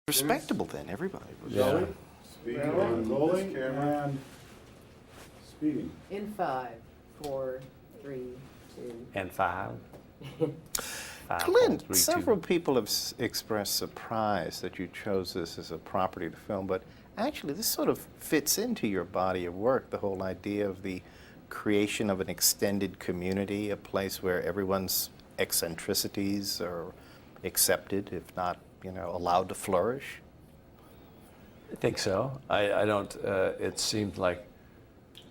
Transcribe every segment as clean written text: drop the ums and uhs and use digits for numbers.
Respectable then, everybody was. Yeah. Speaking and rolling and speeding. In 5, 4, 3, 2. And 5. Clint, 4, 3, 2. several people have expressed surprise that you chose this as a property to film, but actually this sort of fits into your body of work, the whole idea of the creation of an extended community, a place where everyone's eccentricities are accepted, if not, allowed to flourish. I think so. I don't, it seems like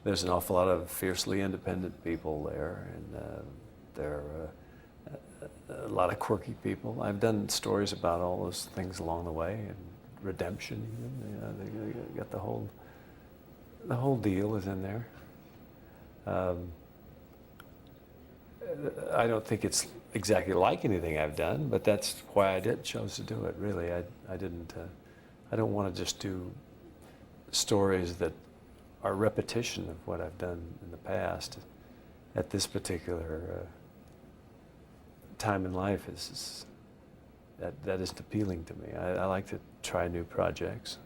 there's an awful lot of fiercely independent people there, and there are a lot of quirky people. I've done stories about all those things along the way, and redemption even. They got the whole deal is in there. I don't think it's exactly like anything I've done, but that's why I chose to do it. Really, I don't want to just do stories that are repetition of what I've done in the past. At this particular time in life, that isn't appealing to me. I like to try new projects.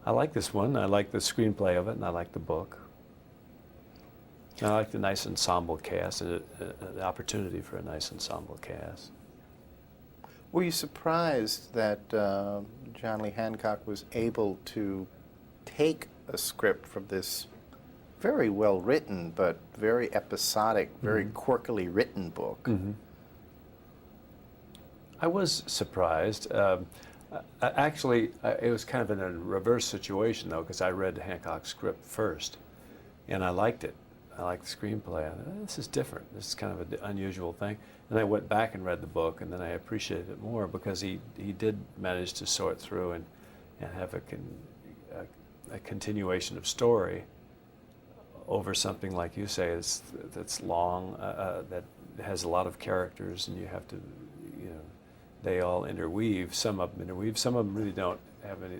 I like this one. I like the screenplay of it, and I like the book. I like the nice ensemble cast, and the opportunity for a nice ensemble cast. Were you surprised that John Lee Hancock was able to take a script from this very well written but very episodic, very quirkily written book? I was surprised. Actually, it was kind of in a reverse situation, though, because I read Hancock's script first, and I liked it. I liked the screenplay. I thought, this is different. This is kind of an unusual thing. And I went back and read the book, and then I appreciated it more because he did manage to sort through and have a continuation of story over something, like you say, that's long, that has a lot of characters, and you have to, they all interweave. Some of them interweave. Some of them really don't have any.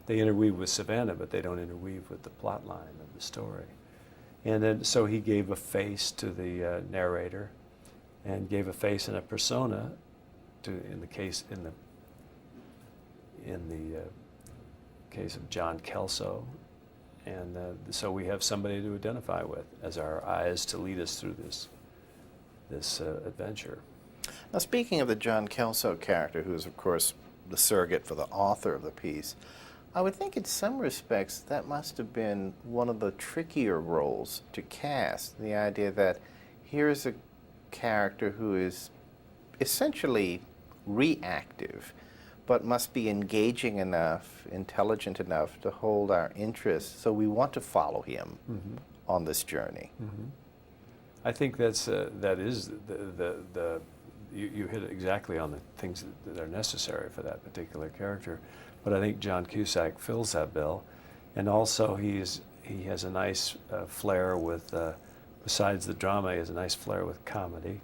They interweave with Savannah, but they don't interweave with the plot line of the story. And then, so he gave a face to the narrator, and gave a face and a persona in the case of John Kelso, and so we have somebody to identify with as our eyes to lead us through this adventure. Now, speaking of the John Kelso character, who is, of course, the surrogate for the author of the piece, I would think in some respects that must have been one of the trickier roles to cast, the idea that here's a character who is essentially reactive, but must be engaging enough, intelligent enough to hold our interest, so we want to follow him on this journey. I think that is you hit exactly on the things that are necessary for that particular character. But I think John Cusack fills that bill, and also he has a nice flair with, besides the drama, he has a nice flair with comedy,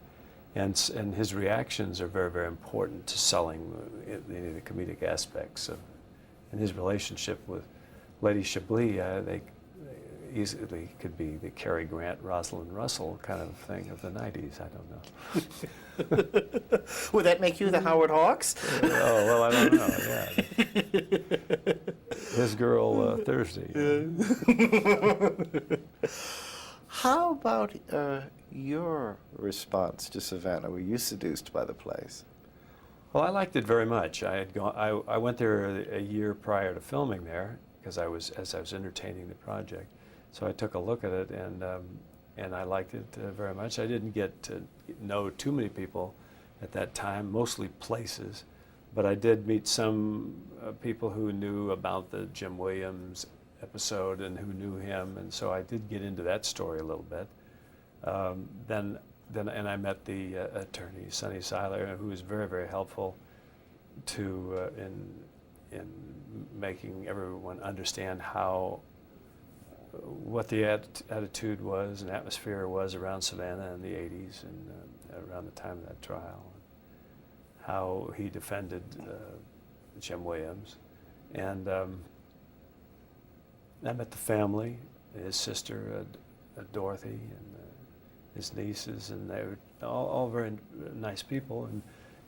and his reactions are very, very important to selling the comedic aspects of, and his relationship with Lady Chablis, they easily could be the Cary Grant, Rosalind Russell kind of thing of the 90s. I don't know. Would that make you the Howard Hawks? Oh, well, I don't know, yeah. His girl, Thursday. How about your response to Savannah? Were you seduced by the place? Well, I liked it very much. I went there a year prior to filming there because as I was entertaining the project. So I took a look at it, and I liked it very much. I didn't get to know too many people at that time, mostly places, but I did meet some people who knew about the Jim Williams episode and who knew him, and so I did get into that story a little bit. Then I met the attorney, Sonny Seiler, who was very, very helpful to in making everyone understand what the attitude was and atmosphere was around Savannah in the 80s and around the time of that trial. How he defended Jim Williams. And I met the family, his sister, Dorothy, and his nieces, and they were all very nice people.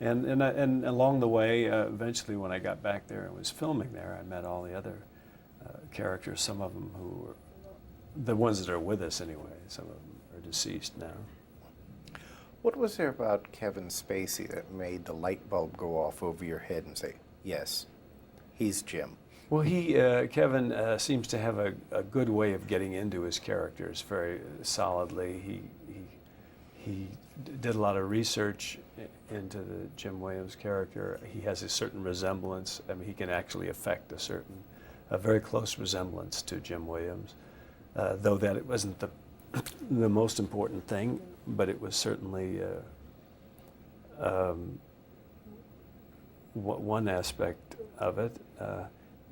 And along the way, eventually when I got back there and was filming there, I met all the other characters, some of them who were, the ones that are with us anyway, some of them are deceased now. What was there about Kevin Spacey that made the light bulb go off over your head and say, yes, he's Jim? Well, Kevin seems to have a good way of getting into his characters very solidly. He did a lot of research into the Jim Williams character. He has a certain resemblance. I mean, he can actually affect a very close resemblance to Jim Williams, though that it wasn't the most important thing, but it was certainly one aspect of it.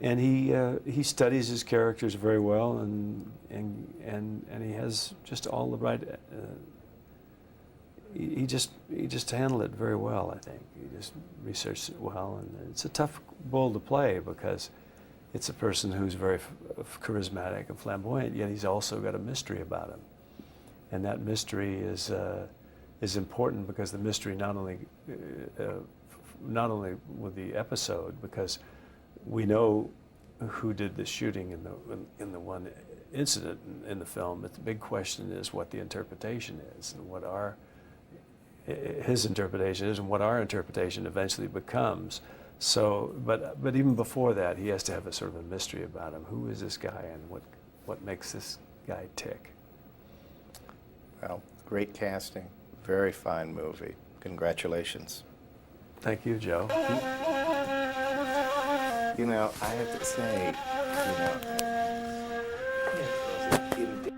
And he studies his characters very well, and he has just all the right. He just handled it very well, I think. He just researched it well, and it's a tough role to play because it's a person who's very charismatic and flamboyant, yet he's also got a mystery about him, and that mystery is important because the mystery not only with the episode, because we know who did the shooting in the one incident in the film, but the big question is what the interpretation is and what his interpretation is and what our interpretation eventually becomes. So, but even before that, he has to have a sort of a mystery about him. Who is this guy, and what makes this guy tick? Well, great casting, very fine movie. Congratulations. Thank you, Joe. You know, I have to say, you know, in